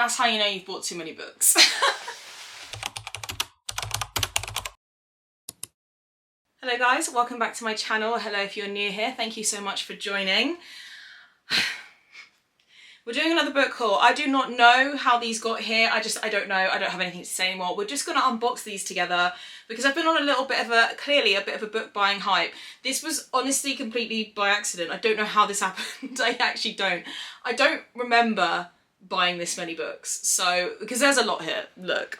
that's how you know you've bought too many books. Hello guys, welcome back to my channel. Hello if you're new here, thank you so much for joining. We're doing another book haul. I do not know how these got here. I don't know. I don't have anything to say anymore. We're just going to unbox these together because I've been on a little bit of a, clearly a bit of a book buying hype. This was honestly completely by accident. I don't know how this happened. I actually don't. I don't remember buying this many books. So, because there's a lot here. Look.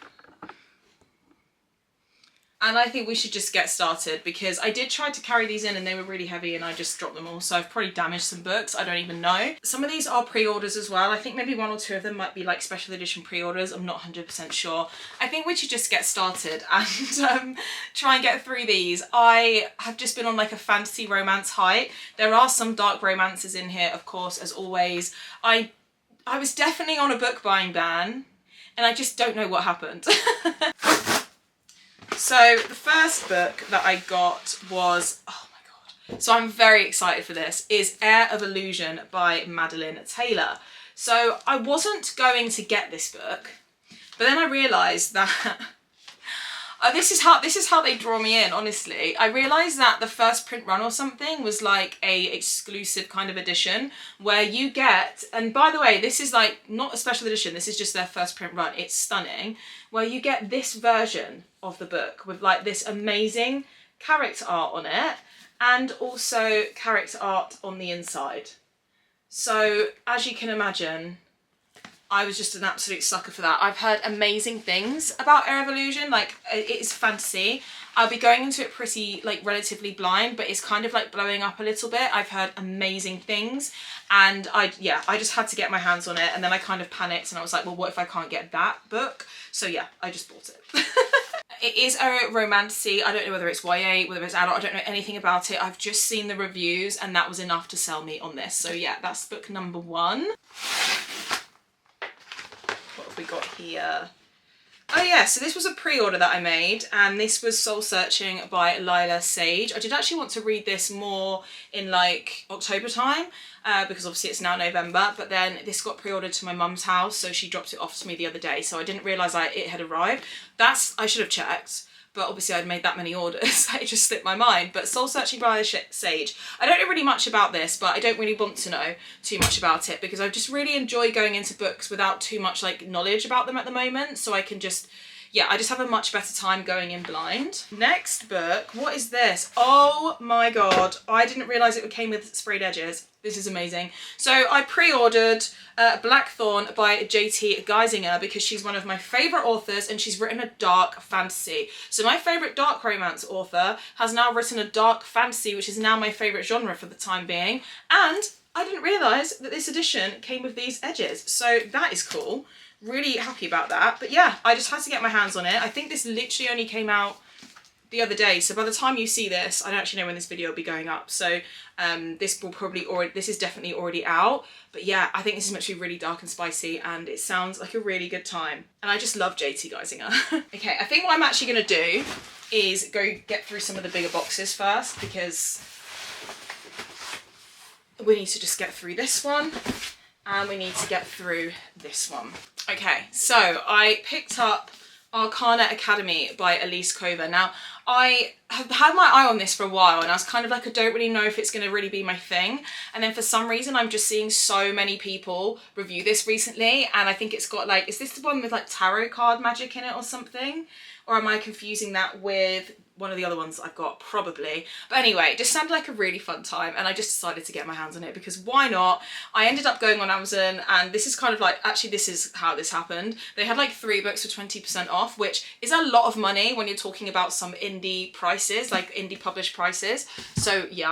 And I think we should just get started because I did try to carry these in and they were really heavy and I just dropped them all. So I've probably damaged some books. I don't even know. Some of these are pre-orders as well. I think maybe one or two of them might be like special edition pre-orders. I'm not 100% sure. I think we should just get started and try and get through these. I have just been on like a fantasy romance hype. There are some dark romances in here, of course, as always. I was definitely on a book buying ban and I just don't know what happened. So the first book that I got was, oh my god, so I'm very excited for this, is Air of Illusion by Madeline Taylor. So I wasn't going to get this book, but then I realised that this is how they draw me in, honestly. I realised that the first print run or something was like a exclusive kind of edition where you get, and by the way, this is like not a special edition, this is just their first print run. It's stunning, where you get this version of the book with like this amazing character art on it and also character art on the inside. So as you can imagine, I was just an absolute sucker for that. I've heard amazing things about Air of Illusion, like it is fantasy. I'll be going into it pretty like relatively blind, but it's kind of like blowing up a little bit. I've heard amazing things and I just had to get my hands on it and then I kind of panicked and I was like, well, what if I can't get that book? So yeah, I just bought it. It is a romantasy. I don't know whether it's YA, whether it's adult, I don't know anything about it. I've just seen the reviews and that was enough to sell me on this. So yeah, that's book number one. What have we got here? Oh yeah, so this was a pre-order that I made and this was Soul Searching by Lila Sage. I did actually want to read this more in like October time because obviously it's now November, but then this got pre-ordered to my mum's house, so she dropped it off to me the other day, so I didn't realise it had arrived. I should have checked, but obviously I'd made that many orders, it just slipped my mind. But Soul Searching by Lila Sage, I don't know really much about this, but I don't really want to know too much about it because I just really enjoy going into books without too much like knowledge about them at the moment, so I can just, yeah, I just have a much better time going in blind. Next book, what is this? Oh my god, I didn't realise it came with sprayed edges. This is amazing. So I pre-ordered Blackthorn by JT Geisinger because she's one of my favourite authors and she's written a dark fantasy. So my favourite dark romance author has now written a dark fantasy, which is now my favourite genre for the time being. And I didn't realise that this edition came with these edges. So that is cool. Really happy about that. But yeah, I just had to get my hands on it. I think this literally only came out the other day, so by the time you see this, I don't actually know when this video will be going up, so this is definitely already out. But yeah, I think this is meant to be really dark and spicy and it sounds like a really good time and I just love JT Geisinger. Okay, I think what I'm actually going to do is go get through some of the bigger boxes first because we need to just get through this one and we need to get through this one. Okay, so I picked up Arcana Academy by Elise Cover. Now, I have had my eye on this for a while and I was kind of like, I don't really know if it's going to really be my thing. And then for some reason, I'm just seeing so many people review this recently. And I think it's got like, is this the one with like tarot card magic in it or something? Or am I confusing that with one of the other ones I've got? Probably. But anyway, it just sounded like a really fun time and I just decided to get my hands on it because why not? I ended up going on Amazon and this is kind of like, actually this is how this happened. They had like 3 books for 20% off, which is a lot of money when you're talking about some indie prices, like indie published prices. So yeah,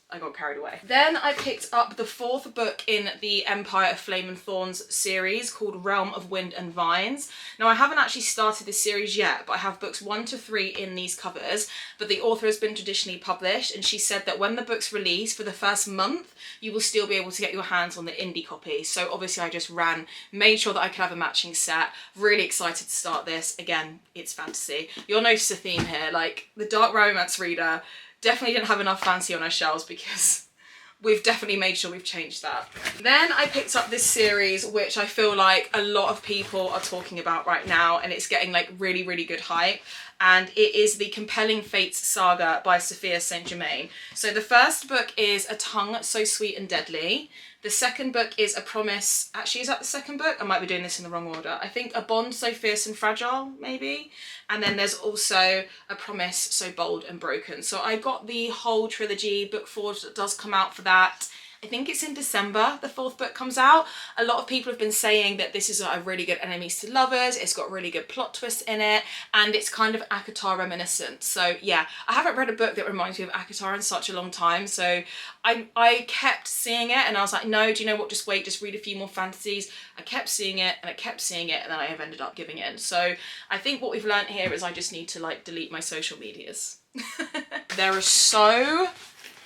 I got carried away. Then I picked up the 4th book in the Empire of Flame and Thorns series called Realm of Wind and Vines. Now I haven't actually started this series yet, but I have books 1 to 3 in these covers, but the author has been traditionally published and she said that when the book's released for the first month, you will still be able to get your hands on the indie copy. So obviously I just made sure that I could have a matching set. Really excited to start this. Again, it's fantasy. You'll notice a theme here, like the dark romance reader definitely didn't have enough fancy on her shelves because we've definitely made sure we've changed that. Then I picked up this series, which I feel like a lot of people are talking about right now, and it's getting like really, really good hype. And it is the Compelling Fates Saga by Sophia St. Germain. So the first book is A Tongue So Sweet and Deadly. The second book is A Promise. Actually, is that the second book? I might be doing this in the wrong order. I think A Bond So Fierce and Fragile, maybe. And then there's also A Promise So Bold and Broken. So I got the whole trilogy. Book 4 does come out for that. I think it's in December, the 4th book comes out. A lot of people have been saying that this is a really good enemies to lovers, it's got really good plot twists in it, and it's kind of ACOTAR reminiscent. So yeah, I haven't read a book that reminds me of ACOTAR in such a long time, so I kept seeing it and I was like, no, do you know what, just wait, just read a few more fantasies. I kept seeing it and I kept seeing it, and then I have ended up giving in. So I think what we've learned here is I just need to like delete my social medias. There are so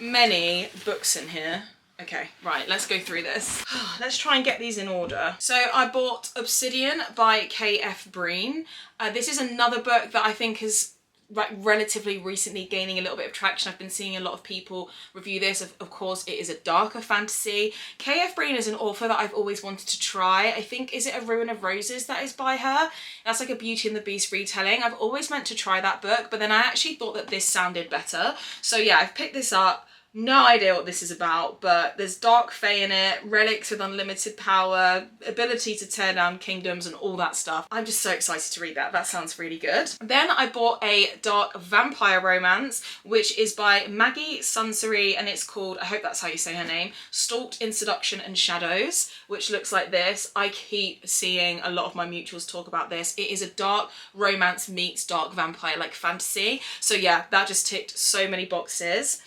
many books in here. Okay, right, let's go through this. Let's try and get these in order. So I bought Obsidian by K.F. Breen. This is another book that I think is relatively recently gaining a little bit of traction. I've been seeing a lot of people review this. Of course, it is a darker fantasy. K.F. Breen is an author that I've always wanted to try. I think, is it A Ruin of Roses that is by her? That's like a Beauty and the Beast retelling. I've always meant to try that book, but then I actually thought that this sounded better. So yeah, I've picked this up. No idea what this is about, but there's dark fae in it, relics with unlimited power, ability to tear down kingdoms and all that stuff. I'm just so excited to read that. That sounds really good. Then I bought a dark vampire romance, which is by Maggie Sunseri, and it's called, I hope that's how you say her name, Stalked in Seduction and Shadows, which looks like this. I keep seeing a lot of my mutuals talk about this. It is a dark romance meets dark vampire like fantasy. So yeah, that just ticked so many boxes.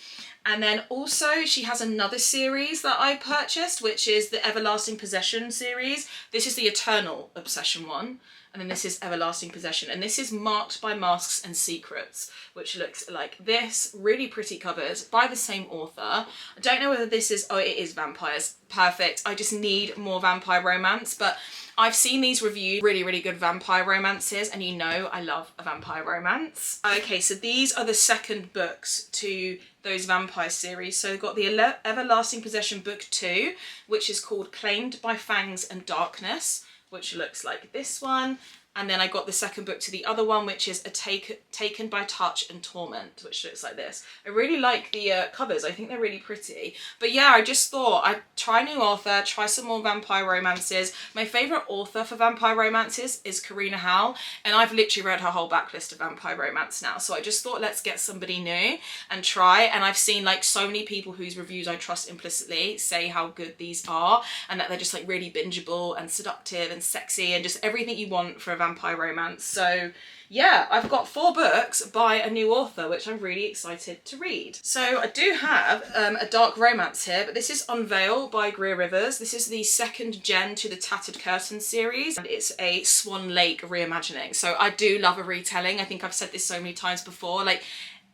And then also she has another series that I purchased, which is the Everlasting Possession series. This is the Eternal Obsession one. And then this is Everlasting Possession. And this is Marked by Masks and Secrets, which looks like this. Really pretty covers by the same author. I don't know whether this is, oh, it is vampires. Perfect. I just need more vampire romance, but I've seen these reviewed, really, really good vampire romances, and you know I love a vampire romance. Okay, so these are the second books to those vampire series. So we've got the Everlasting Possession Book 2, which is called Claimed by Fangs and Darkness, which looks like this one. And then I got the second book to the other one, which is Taken by Touch and Torment, which looks like this. I really like the covers. I think they're really pretty. But yeah, I just thought I'd try a new author, try some more vampire romances. My favourite author for vampire romances is Karina Howell, and I've literally read her whole backlist of vampire romance now. So I just thought, let's get somebody new and try. And I've seen like so many people whose reviews I trust implicitly say how good these are, and that they're just like really bingeable and seductive and sexy and just everything you want for a vampire romance. So yeah, I've got 4 books by a new author, which I'm really excited to read. So I do have a dark romance here, but this is Unveil by Greer Rivers. This is the second gen to the Tattered Curtain series, and it's a Swan Lake reimagining. So I do love a retelling. I think I've said this so many times before, like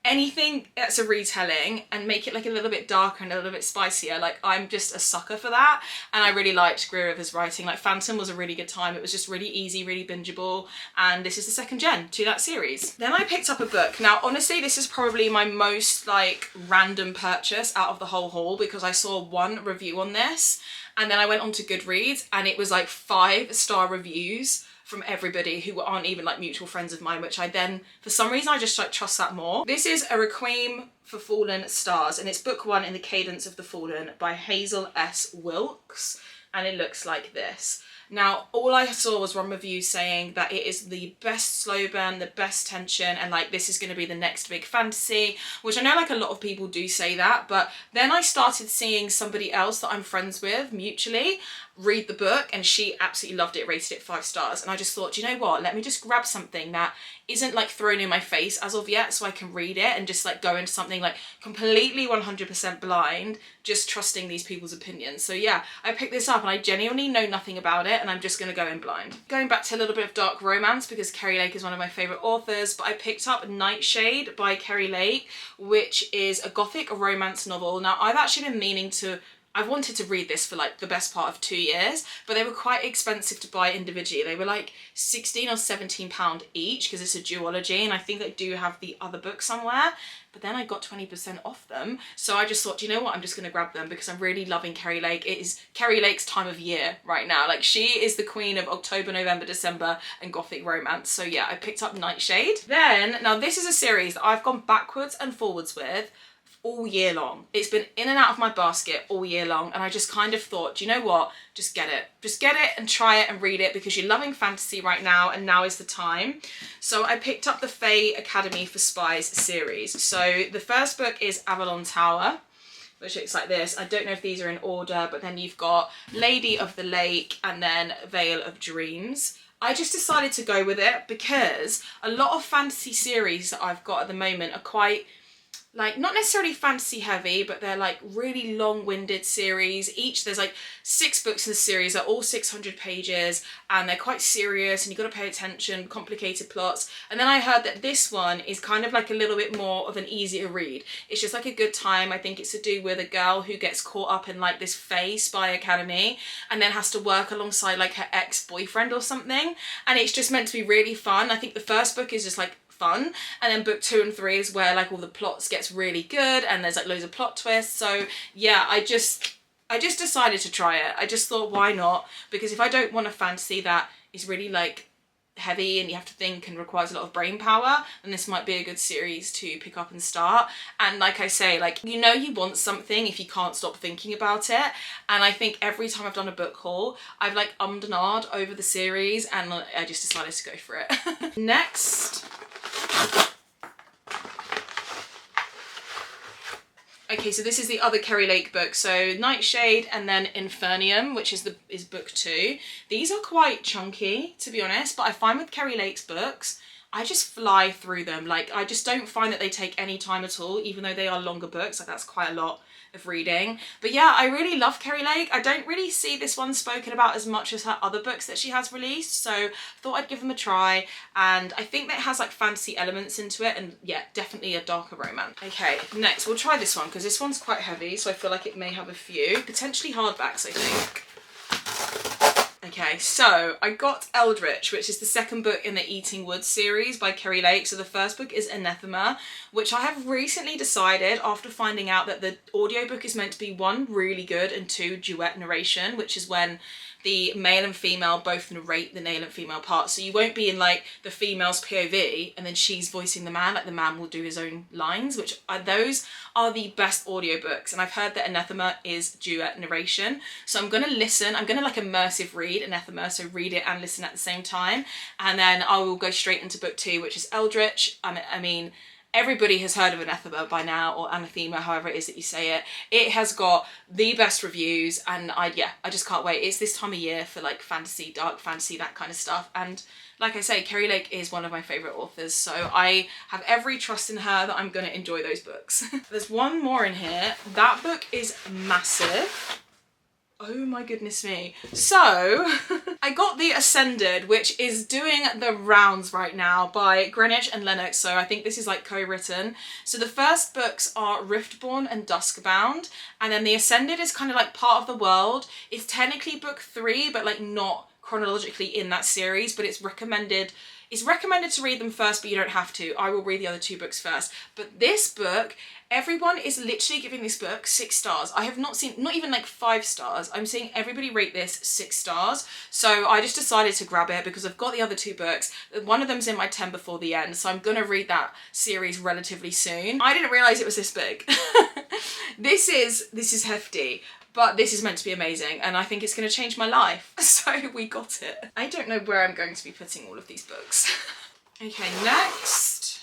anything that's a retelling and make it like a little bit darker and a little bit spicier, like I'm just a sucker for that. And I really liked Greer Rivers' writing. Like Phantom was a really good time. It was just really easy, really bingeable, and this is the second gen to that series. Then I picked up a book. Now honestly, this is probably my most like random purchase out of the whole haul, because I saw one review on this and then I went on to Goodreads and it was like 5-star reviews from everybody who aren't even like mutual friends of mine, which I then, for some reason, I just like trust that more. This is A Requiem for Fallen Stars, and it's book 1 in the Cadence of the Fallen by Hazel S. Wilkes, and it looks like this. Now, all I saw was one review saying that it is the best slow burn, the best tension, and like this is going to be the next big fantasy, which I know like a lot of people do say that, but then I started seeing somebody else that I'm friends with mutually read the book, and she absolutely loved it, rated it 5 stars. And I just thought, you know what, let me just grab something that isn't like thrown in my face as of yet, so I can read it and just like go into something like completely 100% blind, just trusting these people's opinions. So yeah, I picked this up and I genuinely know nothing about it, and I'm just gonna go in blind. Going back to a little bit of dark romance, because Kerry Lake is one of my favourite authors, but I picked up Nightshade by Kerry Lake, which is a gothic romance novel. Now I've actually been meaning to I've wanted to read this for like the best part of 2 years, but they were quite expensive to buy individually. They were like 16 or 17 pound each because it's a duology, and I think I do have the other book somewhere, but then I got 20% off them. So I just thought, do you know what? I'm just going to grab them because I'm really loving Kerry Lake. It is Kerry Lake's time of year right now. Like, she is the queen of October, November, December and gothic romance. So yeah, I picked up Nightshade. Then, now this is a series that I've gone backwards and forwards with all year long. It's been in and out of my basket all year long, and I just kind of thought, do you know what? Just get it. Just get it and try it and read it because you're loving fantasy right now, and now is the time. So I picked up the Fae Academy for Spies series. So the first book is Avalon Tower, which looks like this. I don't know if these are in order, but then you've got Lady of the Lake and then Veil of Dreams. I just decided to go with it because a lot of fantasy series that I've got at the moment are quite, like, not necessarily fantasy heavy, but they're like really long-winded series. There's like 6 books in the series. They're all 600 pages and they're quite serious and you've got to pay attention, complicated plots. And then I heard that this one is kind of like a little bit more of an easier read. It's just like a good time. I think it's to do with a girl who gets caught up in like this Fae spy academy and then has to work alongside like her ex-boyfriend or something. And it's just meant to be really fun. I think the first book is just like fun, and then book 2 and 3 is where like all the plots gets really good and there's like loads of plot twists. So yeah, I just decided to try it. I just thought, why not? Because if I don't want a fantasy that is really like heavy and you have to think and requires a lot of brain power, then this might be a good series to pick up and start. And like I say, like, you know, you want something if you can't stop thinking about it. And I think every time I've done a book haul, I've like ummed and ahed over the series and I just decided to go for it. Next. Okay, so this is the other Kerry Lake book. So Nightshade and then Infernium, which is book 2. These are quite chunky, to be honest, but I find with Kerry Lake's books, I just fly through them. Like, I just don't find that they take any time at all, even though they are longer books. Like, that's quite a lot of reading. But yeah, I really love Kerry Lake. I don't really see this one spoken about as much as her other books that she has released, so I thought I'd give them a try. And I think that it has like fantasy elements into it, and yeah, definitely a darker romance. Okay, next we'll try this one because this one's quite heavy, so I feel like it may have a few potentially hardbacks, I think. Okay, so I got Eldritch, which is the second book in the Eating Woods series by Kerry Lake. So the first book is Anathema, which I have recently decided after finding out that the audiobook is meant to be 1, really good, and 2, duet narration, which is when the male and female both narrate the male and female parts. So you won't be in like the female's POV and then she's voicing the man, like the man will do his own lines, which are, those are the best audiobooks. And I've heard that Anathema is duet narration. So I'm gonna listen, I'm gonna like immersive read Anathema, so read it and listen at the same time. And then I will go straight into book 2, which is Eldritch. I mean, everybody has heard of Anathema by now, or Anathema, however it is that you say it. It has got the best reviews, and I just can't wait. It's this time of year for like fantasy, dark fantasy, that kind of stuff. And like I say, Kerry Lake is one of my favourite authors, so I have every trust in her that I'm going to enjoy those books. There's one more in here. That book is massive. Oh my goodness me. So, I got The Ascended, which is doing the rounds right now by Greenwich and Lennox, so I think this is like co-written. So the first books are Riftborn and Duskbound, and then The Ascended is kind of like part of the world. It's technically book 3, but like not chronologically in that series, but it's recommended to read them first, but you don't have to. I will read the other 2 books first. But this book, everyone is literally giving this book 6 stars. I have not seen, not even like 5 stars. I'm seeing everybody rate this 6 stars. So I just decided to grab it because I've got the other 2 books. One of them's in my 10 before the end, so I'm gonna read that series relatively soon. I didn't realise it was this big. This is hefty. But this is meant to be amazing and I think it's going to change my life. So we got it. I don't know where I'm going to be putting all of these books. Okay, next.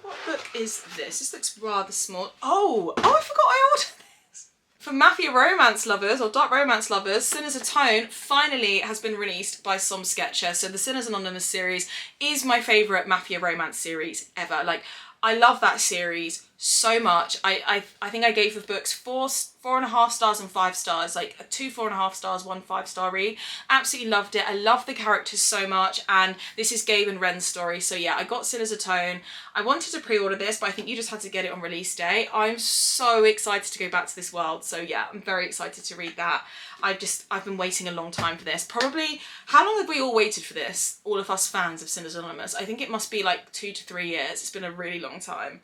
What book is this? This looks rather small. Oh, I forgot I ordered this. For Mafia romance lovers or dark romance lovers, Sinners Atone finally has been released by Som Sketcher. So the Sinners Anonymous series is my favourite Mafia romance series ever. Like, I love that series so much. I think I gave the books 4.5 stars and 5 stars, like 2 4.5 stars, 1 5-star read. Absolutely loved it. I love the characters so much, and this is Gabe and Ren's story. So yeah, I got Sin as a Tone. I wanted to pre-order this, but I think you just had to get it on release day. I'm so excited to go back to this world. So yeah, I'm very excited to read that. I've been waiting a long time for this. Probably, how long have we all waited for this? All of us fans of Sinners Anonymous. I think it must be like 2 to 3 years. It's been a really long time.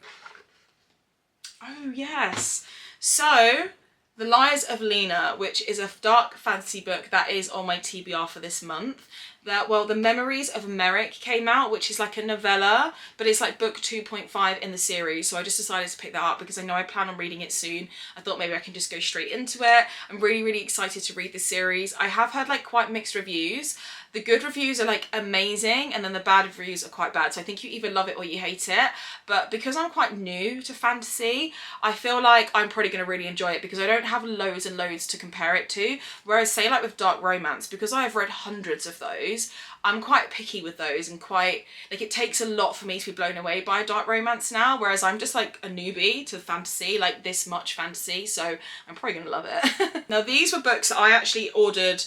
Oh yes, so The Lies of Lena, which is a dark fantasy book that is on my TBR for this month. The Memories of Merrick came out, which is like a novella, but it's like book 2.5 in the series. So I just decided to pick that up because I know I plan on reading it soon. I thought maybe I can just go straight into it. I'm really, really excited to read this series. I have had like quite mixed reviews. The good reviews are like amazing, and then the bad reviews are quite bad. So I think you either love it or you hate it. But because I'm quite new to fantasy, I feel like I'm probably going to really enjoy it because I don't have loads and loads to compare it to. Whereas say like with dark romance, because I've read hundreds of those, I'm quite picky with those and quite, like it takes a lot for me to be blown away by a dark romance now, whereas I'm just like a newbie to fantasy, like this much fantasy, so I'm probably going to love it. Now these were books that I actually ordered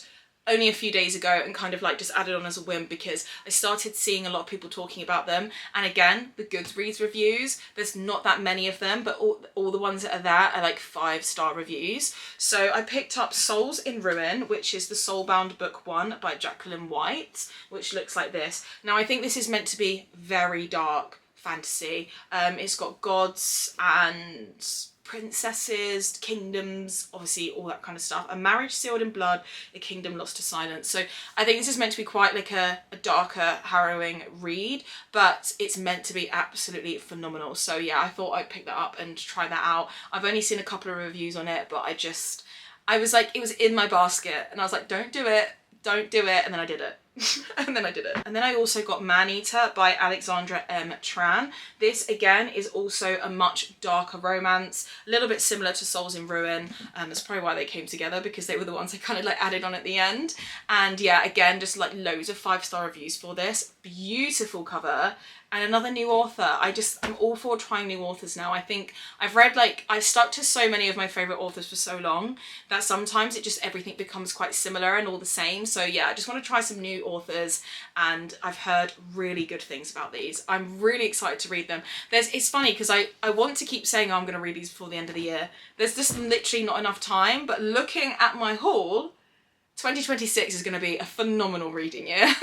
only a few days ago and kind of like just added on as a whim because I started seeing a lot of people talking about them. And again, the Goodreads reviews, there's not that many of them, but all the ones that are there are like 5-star reviews. So I picked up Souls in Ruin, which is the Soulbound book 1 by Jacqueline White, which looks like this. Now I think this is meant to be very dark fantasy. It's got gods and princesses, kingdoms, obviously all that kind of stuff. A marriage sealed in blood, a kingdom lost to silence. So I think this is meant to be quite like a darker, harrowing read, but it's meant to be absolutely phenomenal. So yeah, I thought I'd pick that up and try that out. I've only seen a couple of reviews on it, but I was like, it was in my basket and I was like, don't do it, and then I did it. And then I also got Maneater by Alexandra M. Tran. This again is also a much darker romance, a little bit similar to Souls in Ruin. That's probably why they came together, because they were the ones I kind of like added on at the end. And yeah, again, just like loads of 5-star reviews for this. Beautiful cover. And another new author. I'm all for trying new authors now. I think I've read I stuck to so many of my favourite authors for so long that sometimes everything becomes quite similar and all the same. So yeah, I just want to try some new authors, and I've heard really good things about these. I'm really excited to read them. It's funny because I want to keep saying, oh, I'm going to read these before the end of the year. There's just literally not enough time, but looking at my haul, 2026 is going to be a phenomenal reading year.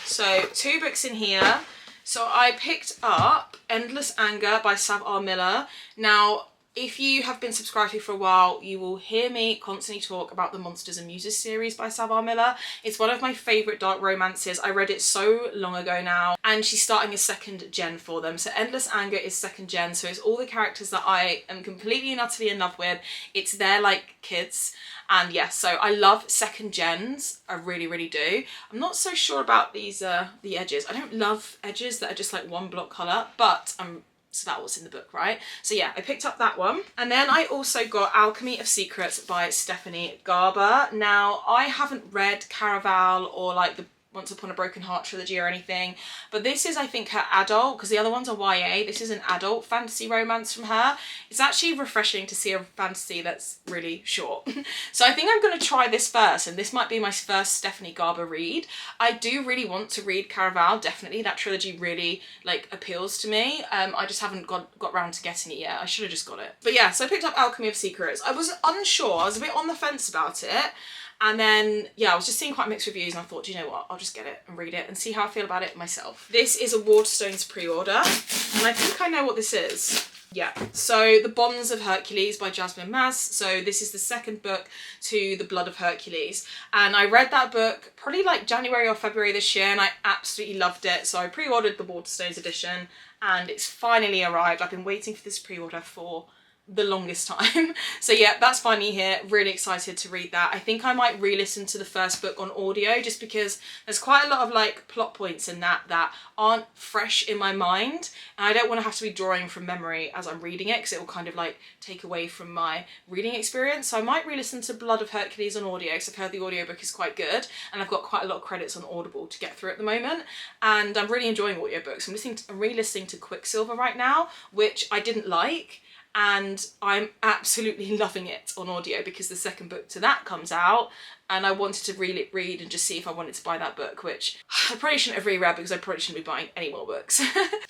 So 2 books in here. So I picked up Endless Anger by Sav R. Miller. Now, if you have been subscribed to me for a while, you will hear me constantly talk about the Monsters and Muses series by Sav R. Miller. It's one of my favourite dark romances. I read it so long ago now, and she's starting a 2nd gen for them. So Endless Anger is 2nd gen, so it's all the characters that I am completely and utterly in love with. It's their like kids. And yeah, so I love 2nd gens. I really, really do. I'm not so sure about these the edges. I don't love edges that are just like one block colour, but so that's what's in the book, right? So yeah, I picked up that one. And then I also got Alchemy of Secrets by Stephanie Garber. Now, I haven't read Caraval or like the Once Upon a Broken Heart trilogy or anything, but this is, I think, her adult, because the other ones are YA. This is an adult fantasy romance from her. It's actually refreshing to see a fantasy that's really short. So I think I'm going to try this first, and this might be my first Stephanie Garber read. I do really want to read Caraval, definitely. That trilogy really like appeals to me. I just haven't got round to getting it yet. I should have just got it. But yeah, so I picked up Alchemy of Secrets. I was unsure. I was a bit on the fence about it. And then, yeah, I was just seeing quite mixed reviews and I thought, do you know what, I'll just get it and read it and see how I feel about it myself. This is a Waterstones pre-order, and I think I know what this is. Yeah, so The Bonds of Hercules by Jasmine Maz. So this is the 2nd book to The Blood of Hercules. And I read that book probably like January or February this year, and I absolutely loved it. So I pre-ordered the Waterstones edition, and it's finally arrived. I've been waiting for this pre-order for the longest time. So yeah, that's finally here. Really excited to read that. I think I might re-listen to the first book on audio, just because there's quite a lot of like plot points in that aren't fresh in my mind, and I don't want to have to be drawing from memory as I'm reading it, because it will kind of like take away from my reading experience. So I might re-listen to Blood of Hercules on audio, because I've heard the audiobook is quite good, and I've got quite a lot of credits on Audible to get through at the moment, and I'm really enjoying audiobooks. I'm re-listening to Quicksilver right now, which I didn't like, and I'm absolutely loving it on audio because the second book to that comes out, and I wanted to read and just see if I wanted to buy that book, which I probably shouldn't have reread because I probably shouldn't be buying any more books.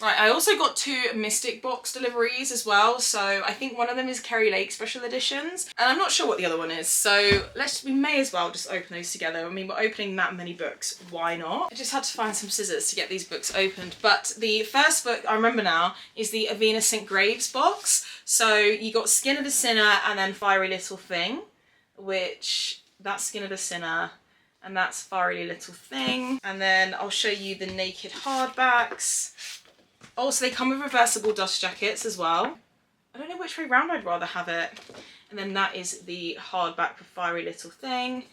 Right, I also got 2 Mystic box deliveries as well, so I think one of them is Kerry Lake special editions, and I'm not sure what the other one is, so we may as well just open those together. I mean, we're opening that many books, why not? I just had to find some scissors to get these books opened, but the first book, I remember now, is the Avena St. Graves box. So you got Skin of a Sinner and then Fiery Little Thing, which that's Skin of a Sinner and that's Fiery Little Thing. And then I'll show you the naked hardbacks. Also, they come with reversible dust jackets as well. I don't know which way round I'd rather have it. And then that is the hardback for Fiery Little Thing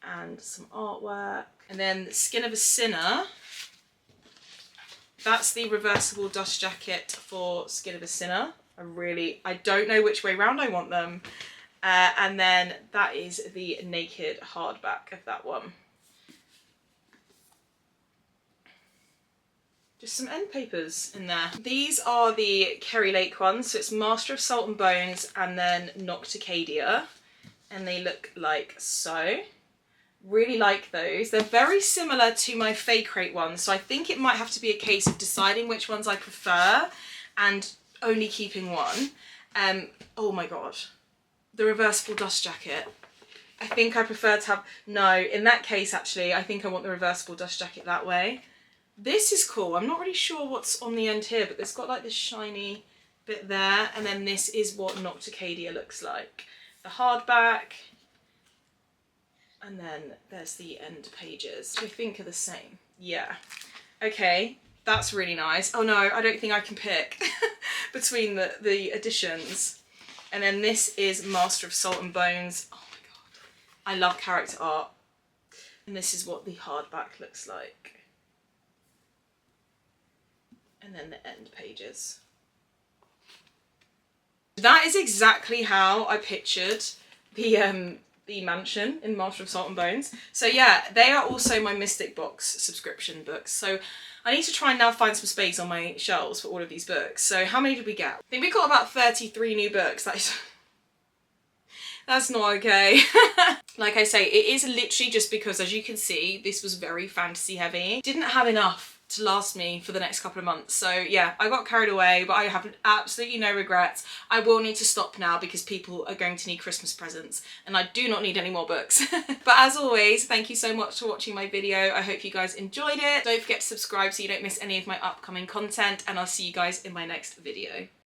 and some artwork. And then Skin of a Sinner. That's the reversible dust jacket for Skin of a Sinner. I don't know which way round I want them. And then that is the naked hardback of that one. Just some end papers in there. These are the Kerry Lake ones. So it's Master of Salt and Bones and then Nocticadia. And they look like so. Really like those. They're very similar to my Fake Rate ones. So I think it might have to be a case of deciding which ones I prefer and only keeping one. Oh my god, the reversible dust jacket. I think I prefer to have, no, in that case actually, I think I want the reversible dust jacket that way. This is cool. I'm not really sure what's on the end here, but it's got like this shiny bit there, and then this is what Nocticadia looks like. The hardback, and then there's the end pages, which I think are the same. Yeah. Okay. That's really nice. Oh no, I don't think I can pick between the editions. And then this is Master of Salt and Bones. Oh my god. I love character art. And this is what the hardback looks like. And then the end pages. That is exactly how I pictured the mansion in Master of Salt and Bones. So yeah, they are also my Mystic Box subscription books. So I need to try and now find some space on my shelves for all of these books. So how many did we get? I think we got about 33 new books. That's not okay. Like I say, it is literally just because, as you can see, this was very fantasy heavy. Didn't have enough to last me for the next couple of months. So yeah, I got carried away, but I have absolutely no regrets. I will need to stop now because people are going to need Christmas presents and I do not need any more books. But as always, thank you so much for watching my video. I hope you guys enjoyed it. Don't forget to subscribe so you don't miss any of my upcoming content, and I'll see you guys in my next video.